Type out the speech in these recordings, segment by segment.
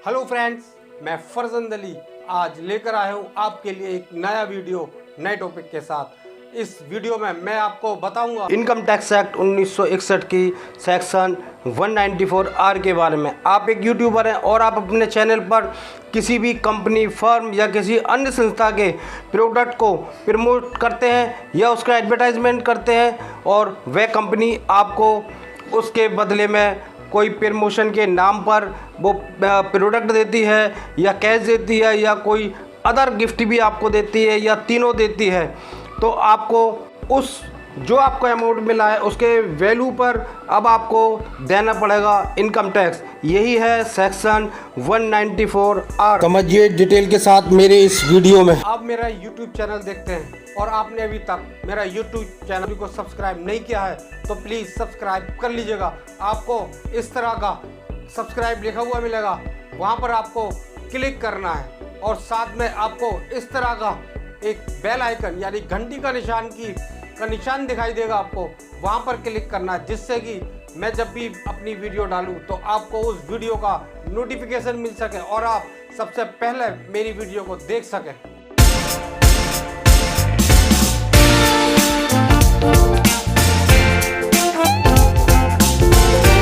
Hello friends, मैं फरजंद अली आज लेकर आया हूँ आपके लिए एक नया वीडियो नए टॉपिक के साथ। इस वीडियो में मैं आपको बताऊंगा इनकम टैक्स एक्ट 1961 की सेक्शन 194 आर के बारे में। आप एक यूट्यूबर हैं और आप अपने चैनल पर किसी भी कंपनी, फर्म या किसी अन्य संस्था के प्रोडक्ट को प्रमोट करते हैं या उसका एडवर्टाइजमेंट करते हैं और वह कंपनी आपको उसके बदले में कोई प्रमोशन के नाम पर वो प्रोडक्ट देती है या कैश देती है या कोई अदर गिफ्ट भी आपको देती है या तीनों देती है, तो आपको उस जो आपको अमाउंट मिला है उसके वैल्यू पर अब आपको देना पड़ेगा इनकम टैक्स। यही है सेक्शन 194 आर। समझिए डिटेल के साथ मेरे इस वीडियो में। आप मेरा यूट्यूब चैनल देखते हैं और आपने अभी तक मेरा यूट्यूब चैनल को सब्सक्राइब नहीं किया है तो प्लीज़ सब्सक्राइब कर लीजिएगा। आपको इस तरह का सब्सक्राइब लिखा हुआ मिलेगा, वहाँ पर आपको क्लिक करना है और साथ में आपको इस तरह का एक बेल आइकन यानी घंटी का निशान दिखाई देगा, आपको वहां पर क्लिक करना है, जिससे कि मैं जब भी अपनी वीडियो डालूं तो आपको उस वीडियो का नोटिफिकेशन मिल सके और आप सबसे पहले मेरी वीडियो को देख सकें।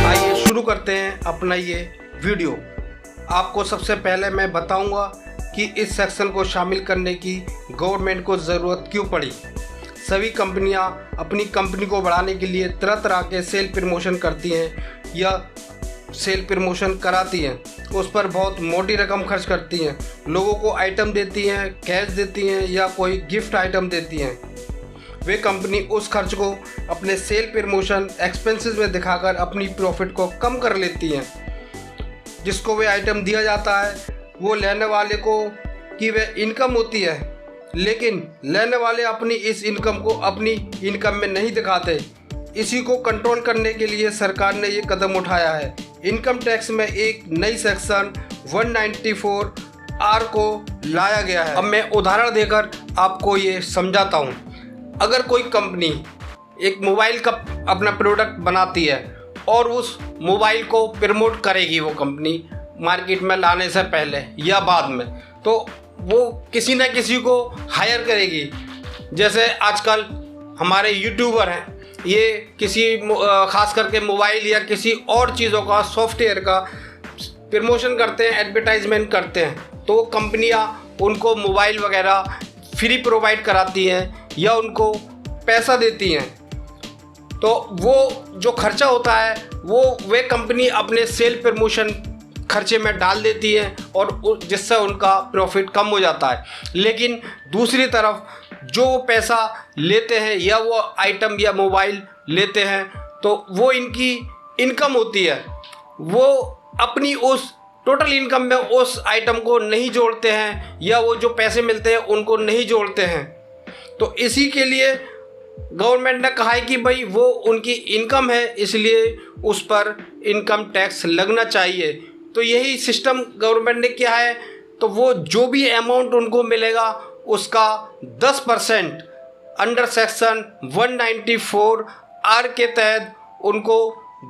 आइए शुरू करते हैं अपना ये वीडियो। आपको सबसे पहले मैं बताऊंगा कि इस सेक्शन को शामिल करने की गवर्नमेंट को ज़रूरत क्यों पड़ी। सभी कंपनियां अपनी कंपनी को बढ़ाने के लिए तरह तरह के सेल प्रमोशन करती हैं या सेल प्रमोशन कराती हैं, उस पर बहुत मोटी रकम खर्च करती हैं, लोगों को आइटम देती हैं, कैश देती हैं या कोई गिफ्ट आइटम देती हैं। वे कंपनी उस खर्च को अपने सेल प्रमोशन एक्सपेंसेस में दिखाकर अपनी प्रॉफिट को कम कर लेती हैं। जिसको वे आइटम दिया जाता है वो लेने वाले को कि वे इनकम होती है, लेकिन लेने वाले अपनी इस इनकम को अपनी इनकम में नहीं दिखाते। इसी को कंट्रोल करने के लिए सरकार ने ये कदम उठाया है। इनकम टैक्स में एक नई सेक्शन 194 आर को लाया गया है। अब मैं उदाहरण देकर आपको ये समझाता हूँ। अगर कोई कंपनी एक मोबाइल का अपना प्रोडक्ट बनाती है और उस मोबाइल को प्रमोट करेगी, वो कंपनी मार्केट में लाने से पहले या बाद में, तो वो किसी न किसी को हायर करेगी। जैसे आजकल हमारे यूट्यूबर हैं, ये किसी खास करके मोबाइल या किसी और चीज़ों का, सॉफ्टवेयर का प्रमोशन करते हैं, एडवर्टाइजमेंट करते हैं, तो वो कंपनियां उनको मोबाइल वगैरह फ्री प्रोवाइड कराती हैं या उनको पैसा देती हैं। तो वो जो खर्चा होता है वो वे कंपनी अपने सेल प्रमोशन खर्चे में डाल देती है और जिससे उनका प्रॉफिट कम हो जाता है। लेकिन दूसरी तरफ जो पैसा लेते हैं या वो आइटम या मोबाइल लेते हैं तो वो इनकी इनकम होती है। वो अपनी उस टोटल इनकम में उस आइटम को नहीं जोड़ते हैं या वो जो पैसे मिलते हैं उनको नहीं जोड़ते हैं। तो इसी के लिए गवर्नमेंट ने कहा है कि भाई वो उनकी इनकम है, इसलिए उस पर इनकम टैक्स लगना चाहिए। तो यही सिस्टम गवर्नमेंट ने किया है। तो वो जो भी अमाउंट उनको मिलेगा उसका 10% अंडर सेक्शन 194 आर के तहत उनको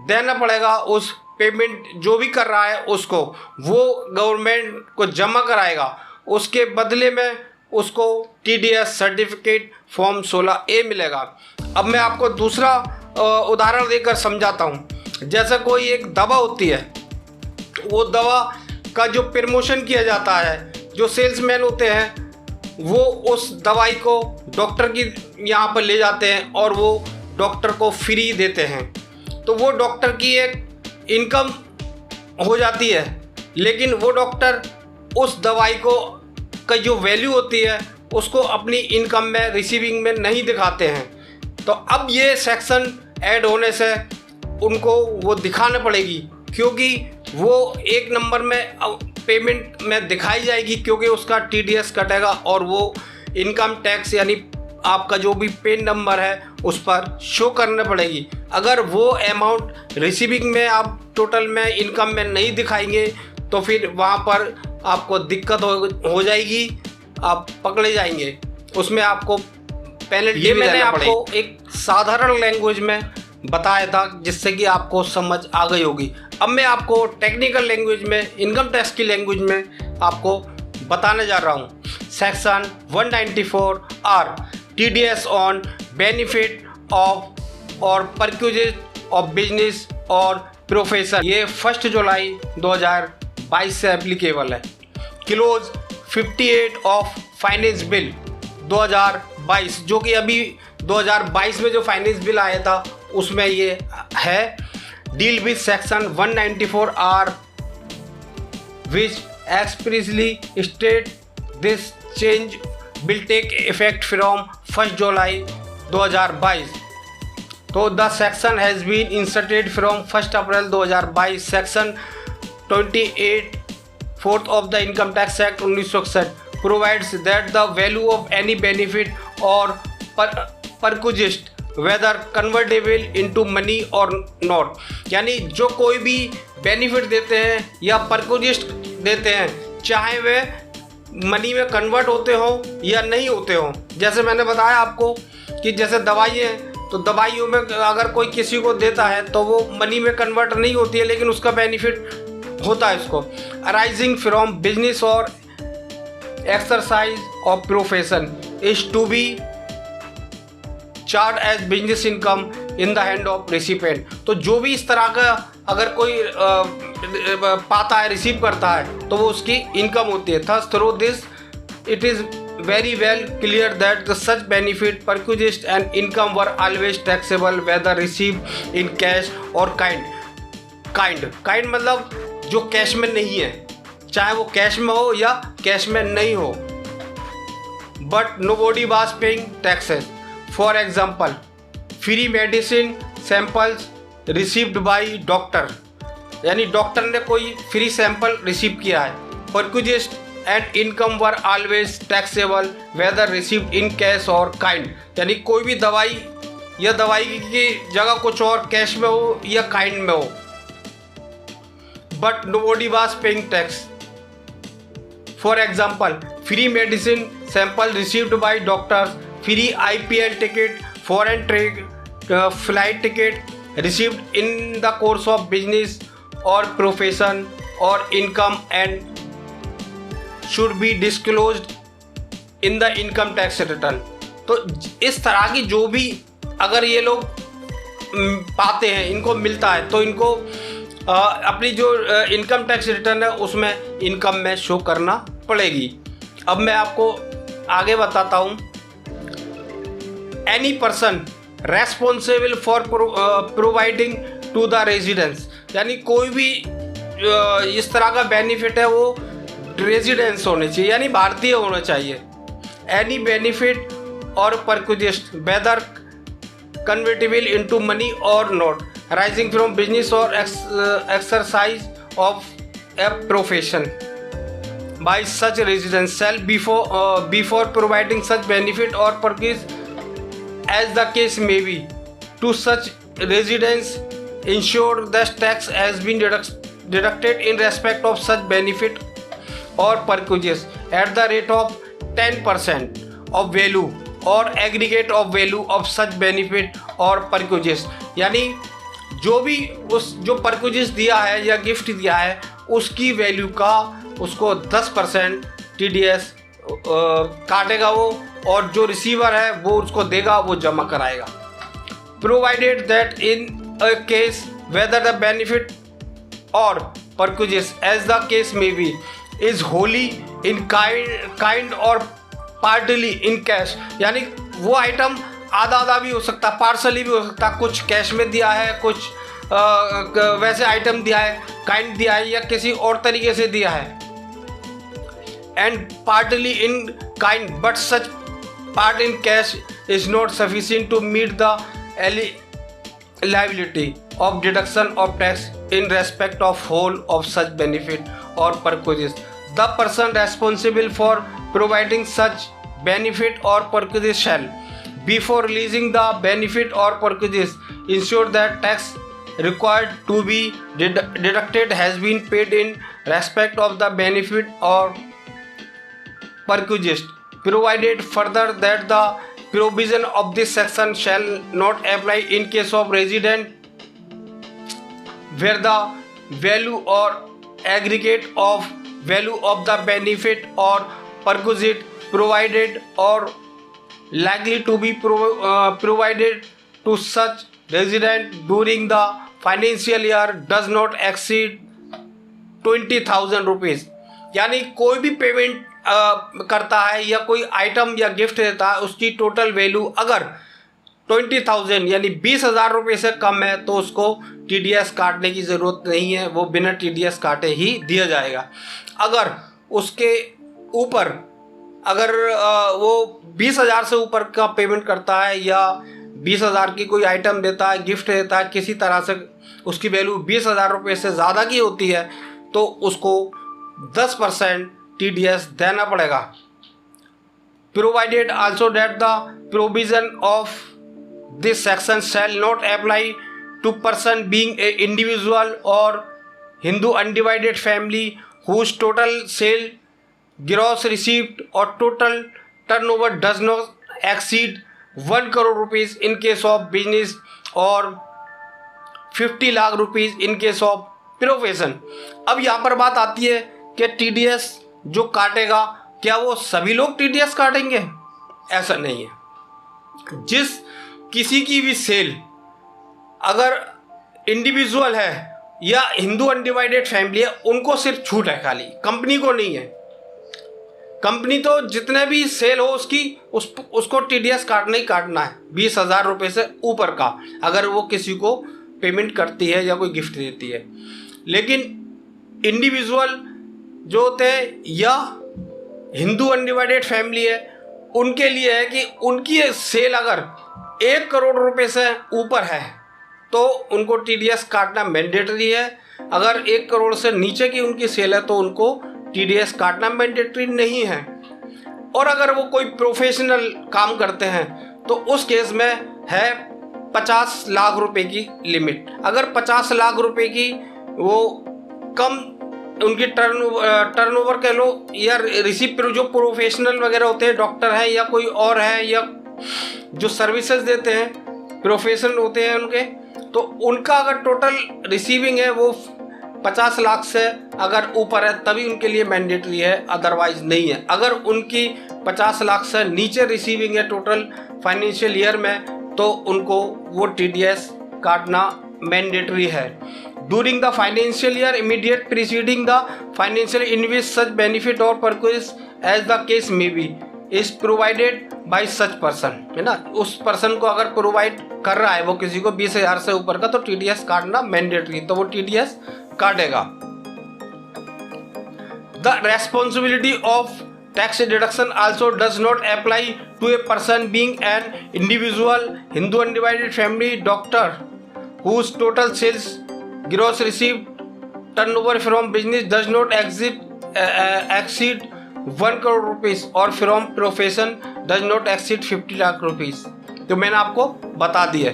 देना पड़ेगा। उस पेमेंट जो भी कर रहा है उसको वो गवर्नमेंट को जमा कराएगा। उसके बदले में उसको TDS सर्टिफिकेट फॉर्म 16A मिलेगा। अब मैं आपको दूसरा उदाहरण देकर समझाता हूँ। जैसे कोई एक दवा होती है, वो दवा का जो प्रमोशन किया जाता है, जो सेल्समैन होते हैं वो उस दवाई को डॉक्टर की यहाँ पर ले जाते हैं और वो डॉक्टर को फ्री देते हैं। तो वो डॉक्टर की एक इनकम हो जाती है, लेकिन वो डॉक्टर उस दवाई को का जो वैल्यू होती है उसको अपनी इनकम में, रिसीविंग में नहीं दिखाते हैं। तो अब ये सेक्शन ऐड होने से उनको वो दिखाना पड़ेगी, क्योंकि वो एक नंबर में पेमेंट में दिखाई जाएगी, क्योंकि उसका TDS कटेगा और वो इनकम टैक्स यानी आपका जो भी पेन नंबर है उस पर शो करने पड़ेगी। अगर वो अमाउंट रिसीविंग में आप टोटल में इनकम में नहीं दिखाएंगे तो फिर वहाँ पर आपको दिक्कत हो जाएगी, आप पकड़े जाएंगे, उसमें आपको पेनल्टी भी देना पड़ेगी। मैंने आपको एक साधारण लैंग्वेज में बताया था, जिससे कि आपको समझ आ गई होगी। अब मैं आपको टेक्निकल लैंग्वेज में, इनकम टैक्स की लैंग्वेज में आपको बताने जा रहा हूँ। Section 194 R TDS on benefit of or perquisites of business or profession, ये 1 जुलाई 2022 से एप्लीकेबल है। क्लोज 58 ऑफ फाइनेंस बिल 2022, जो कि अभी 2022 में जो फाइनेंस बिल आया था उसमें ये है, deal with section 194 R which expressly state this change will take effect from 1 July 2022। तो the section has been inserted from 1 April 2022। Section 28 4th of the Income Tax Act 1961 provides that the value of any benefit or perquisite whether convertible into money or not, यानी जो कोई भी benefit देते हैं या perquisite देते हैं, चाहे वे मनी में कन्वर्ट होते हों या नहीं होते हों। जैसे मैंने बताया आपको कि जैसे दवाई है, तो दवाइयों में अगर कोई किसी को देता है तो वो मनी में कन्वर्ट नहीं होती है, लेकिन उसका बेनिफिट होता है उसको। Arising from business or exercise of profession is to be charge as business income in the hand of recipient. तो जो भी इस तरह का अगर कोई पाता है, रिसीव करता है, तो वो उसकी इनकम होती है। Thus through this it is very well clear that the such benefit, perquisites and income were always taxable whether received in cash or kind मतलब जो कैश में नहीं है, चाहे वो कैश में हो या कैश में नहीं हो। But nobody was paying taxes. For example, free medicine samples received by doctor, यानी डॉक्टर ने कोई फ्री सैंपल रिसीव किया है। Perquisite and income were always taxable whether received in cash or kind, यानी कोई भी दवाई या दवाई की जगह कुछ और कैश में हो या काइंड में हो। But nobody was paying tax. For example, free medicine sample received by doctors, free IPL ticket, foreign trade flight ticket received in the course of business or profession और income and should be disclosed in the income tax return. तो इस तरह की जो भी अगर ये लोग पाते हैं, इनको मिलता है, तो इनको अपनी जो इनकम टैक्स रिटर्न है उसमें इनकम में शो करना पड़ेगी। अब मैं आपको आगे बताता हूँ। Any person responsible for providing to the residence, यानी कोई भी इस तरह का बेनिफिट है वो रेजिडेंस होने चाहिए, यानी भारतीय होना चाहिए। Any benefit or perquisite whether convertible into money or not rising from business or exercise of a profession by such residence shall before providing such benefit or perquisite as the case may be to such residents ensure that tax has been deducted in respect of such benefit or perquisites at the rate of 10% of value or aggregate of value of such benefit or perquisites, यानी जो भी उस जो perquisite दिया है या gift दिया है उसकी वैल्यू का उसको 10% TDS काटेगा वो, और जो रिसीवर है वो उसको देगा, वो जमा कराएगा। Provided that in a case whether the benefit or perquisite as the case may be is wholly in kind or partly in cash, यानी वो आइटम आधा आधा भी हो सकता, पार्सली भी हो सकता, कुछ कैश में दिया है, कुछ वैसे आइटम दिया है, काइंड दिया है या किसी और तरीके से दिया है। And partly in kind but such part in cash is not sufficient to meet the liability of deduction of tax in respect of whole of such benefit or perquisites. The person responsible for providing such benefit or perquisite shall, before releasing the benefit or perquisite, ensure that tax required to be deducted has been paid in respect of the benefit or perquisite, provided further that the provision of this section shall not apply in case of resident where the value or aggregate of value of the benefit or perquisite provided or likely to be provided to such resident during the financial year does not exceed 20,000 rupees। यानी कोई भी payment करता है या कोई item या gift देता है, उसकी टोटल वैल्यू अगर 20,000 यानी 20,000 रुपये से कम है तो उसको TDS काटने की ज़रूरत नहीं है, वो बिना TDS काटे ही दिया जाएगा। अगर उसके ऊपर अगर वो 20,000 से ऊपर का पेमेंट करता है या 20,000 की कोई आइटम देता है, गिफ्ट देता है, किसी तरह से उसकी वैल्यू 20,000 रुपये से ज़्यादा की होती है तो उसको 10% TDS देना पड़ेगा। Provided also that the provision of this section shall not apply to person being a individual or Hindu undivided family whose total sale, gross receipt or total turnover does not exceed 1 crore rupees in case of business or 50 lakh rupees in case of profession। अब यहाँ पर बात आती है कि TDS जो काटेगा क्या वो सभी लोग TDS काटेंगे? ऐसा नहीं है। जिस किसी की भी सेल अगर इंडिविजुअल है या हिंदू अनडिवाइडेड फैमिली है उनको सिर्फ छूट है, खाली कंपनी को नहीं है। कंपनी तो जितने भी सेल हो उसको TDS काटना ही काटना है 20,000 रुपये से ऊपर का, अगर वो किसी को पेमेंट करती है या कोई गिफ्ट देती है। लेकिन इंडिविजुअल जो होते हैं या हिंदू अनडिवाइडेड फैमिली है उनके लिए है कि उनकी सेल अगर 1 करोड़ रुपए से ऊपर है तो उनको TDS काटना मैंडेटरी है। अगर 1 करोड़ से नीचे की उनकी सेल है तो उनको TDS काटना मैंडेटरी नहीं है। और अगर वो कोई प्रोफेशनल काम करते हैं तो उस केस में है 50 लाख रुपए की लिमिट। अगर 50 लाख रुपए की वो कम उनकी टर्नओवर कह लो या रिसीप जो प्रोफेशनल वगैरह होते हैं, डॉक्टर हैं या कोई और है या जो सर्विसेज देते हैं प्रोफेशनल होते हैं उनके, तो उनका अगर टोटल रिसीविंग है वो 50 लाख से अगर ऊपर है तभी उनके लिए मैंडेटरी है, अदरवाइज नहीं है। अगर उनकी 50 लाख से नीचे रिसीविंग है टोटल फाइनेंशियल ईयर में तो उनको वो TDS काटना मैंडेटरी है। During the financial year immediate preceding the financial in which such benefit or purchase as the case may be is provided by such person, है ना। उस पर्सन को अगर प्रोवाइड कर रहा है वो किसी को 20,000 से ऊपर का तो TDS काटना मैंडेटरी, तो वो TDS काटेगा। The responsibility of tax deduction also does not apply to a person being an individual Hindu undivided family doctor whose total sales, gross receipt, turnover from business does not exceed 1 crore rupees और from profession does not exceed 50 lakh rupees। तो मैंने आपको बता दिया।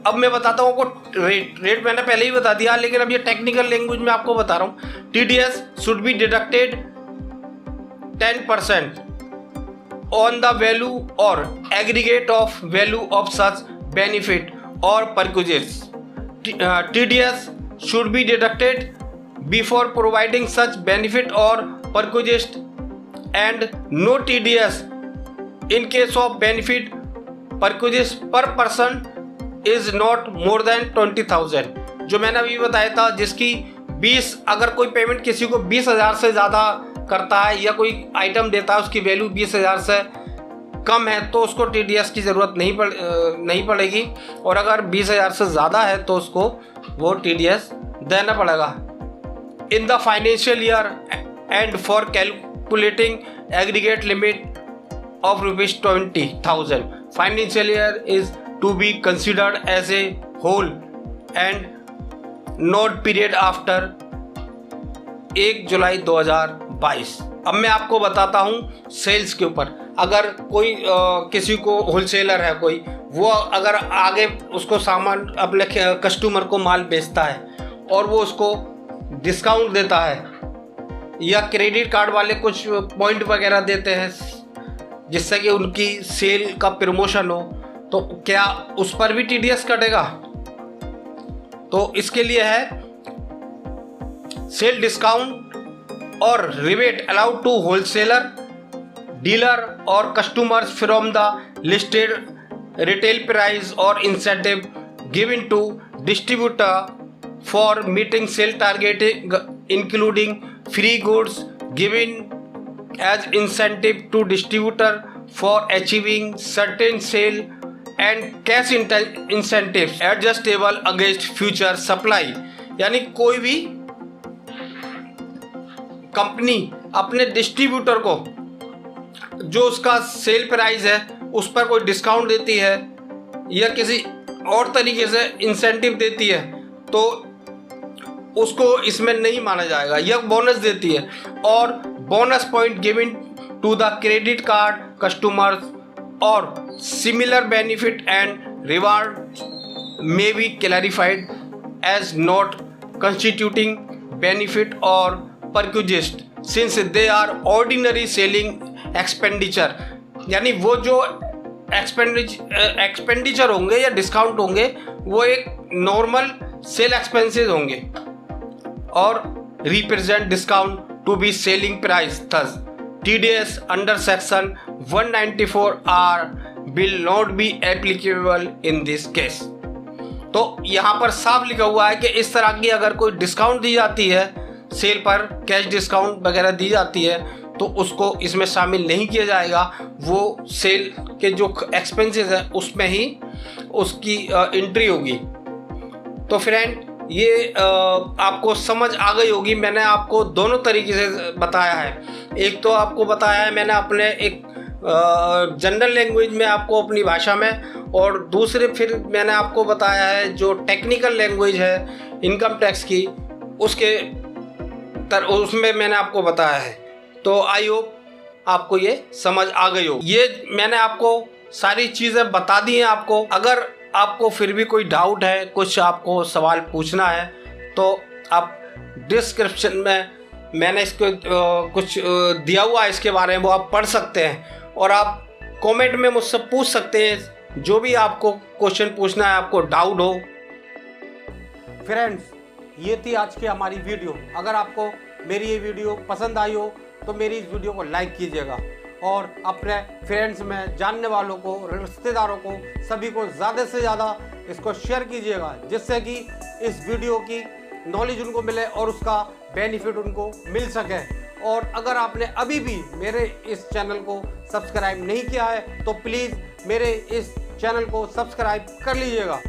अब मैं बताता हूँ आपको रेट मैंने पहले ही बता दिया, लेकिन अब ये टेक्निकल लैंग्वेज में आपको बता रहा हूँ। TDS should be deducted 10% on the value or aggregate of value of such benefit or purchases। TDS should be deducted before providing such benefit or purchase and no TDS in case of benefit purchase per person is not more than 20,000। जो मैंने अभी बताया था, जिसकी 20 अगर कोई payment किसी को 20,000 से ज़्यादा करता है या कोई आइटम देता है उसकी वैल्यू 20,000 से कम है तो उसको TDS की ज़रूरत नहीं पड़ेगी, और अगर 20,000 से ज़्यादा है तो उसको वो TDS देना पड़ेगा। In the financial year and for calculating aggregate limit of ₹20,000 financial year is to be considered as a whole and not period after 1 July 2022। अब मैं आपको बताता हूँ सेल्स के ऊपर। अगर कोई किसी को होलसेलर है कोई, वो अगर आगे उसको सामान अपने कस्टमर को माल बेचता है और वो उसको डिस्काउंट देता है या क्रेडिट कार्ड वाले कुछ पॉइंट वगैरह देते हैं जिससे कि उनकी सेल का प्रमोशन हो, तो क्या उस पर भी TDS कटेगा? तो इसके लिए है सेल डिस्काउंट और rebate allowed to wholesaler, dealer और customers from the listed retail price और incentive given to distributor for meeting sale target including free goods given as incentive to distributor for achieving certain sale and cash incentives adjustable against future supply। यानी कोई भी company अपने distributor को जो उसका sale price है उस पर कोई डिस्काउंट देती है या किसी और तरीके से इंसेंटिव देती है, तो उसको इसमें नहीं माना जाएगा। यह बोनस देती है और bonus point given to the credit card customers और similar benefit and reward may be clarified as not constituting benefit or perquisites since they are ordinary selling expenditure. यानी वो जो एक्सपेंडिचर होंगे या डिस्काउंट होंगे वो एक नॉर्मल सेल एक्सपेंसेस होंगे और represent discount to be selling price. Thus TDS under section 194 R will not be applicable in this case. तो यहाँ पर साफ लिखा हुआ है कि इस तरह की अगर कोई डिस्काउंट दी जाती है, सेल पर कैश डिस्काउंट वगैरह दी जाती है, तो उसको इसमें शामिल नहीं किया जाएगा। वो सेल के जो एक्सपेंसेस हैं उसमें ही उसकी एंट्री होगी। तो फ्रेंड, ये आपको समझ आ गई होगी। मैंने आपको दोनों तरीके से बताया है। एक तो आपको बताया है मैंने अपने एक जनरल लैंग्वेज में, आपको अपनी भाषा में, और दूसरे फिर मैंने आपको बताया है जो टेक्निकल लैंग्वेज है इनकम टैक्स की, उसमें मैंने आपको बताया है। तो आई होप आपको ये समझ आ गई हो। ये मैंने आपको सारी चीज़ें बता दी हैं आपको। अगर आपको फिर भी कोई डाउट है, कुछ आपको सवाल पूछना है, तो आप डिस्क्रिप्शन में मैंने इसको कुछ दिया हुआ है इसके बारे में, वो आप पढ़ सकते हैं और आप कमेंट में मुझसे पूछ सकते हैं जो भी आपको क्वेश्चन पूछना है, आपको डाउट हो। फ्रेंड्स, ये थी आज की हमारी वीडियो। अगर आपको मेरी ये वीडियो पसंद आई हो तो मेरी इस वीडियो को लाइक कीजिएगा और अपने फ्रेंड्स में, जानने वालों को, रिश्तेदारों को, सभी को ज़्यादा से ज़्यादा इसको शेयर कीजिएगा, जिससे कि इस वीडियो की नॉलेज उनको मिले और उसका बेनिफिट उनको मिल सके। और अगर आपने अभी भी मेरे इस चैनल को सब्सक्राइब नहीं किया है तो प्लीज़ मेरे इस चैनल को सब्सक्राइब कर लीजिएगा।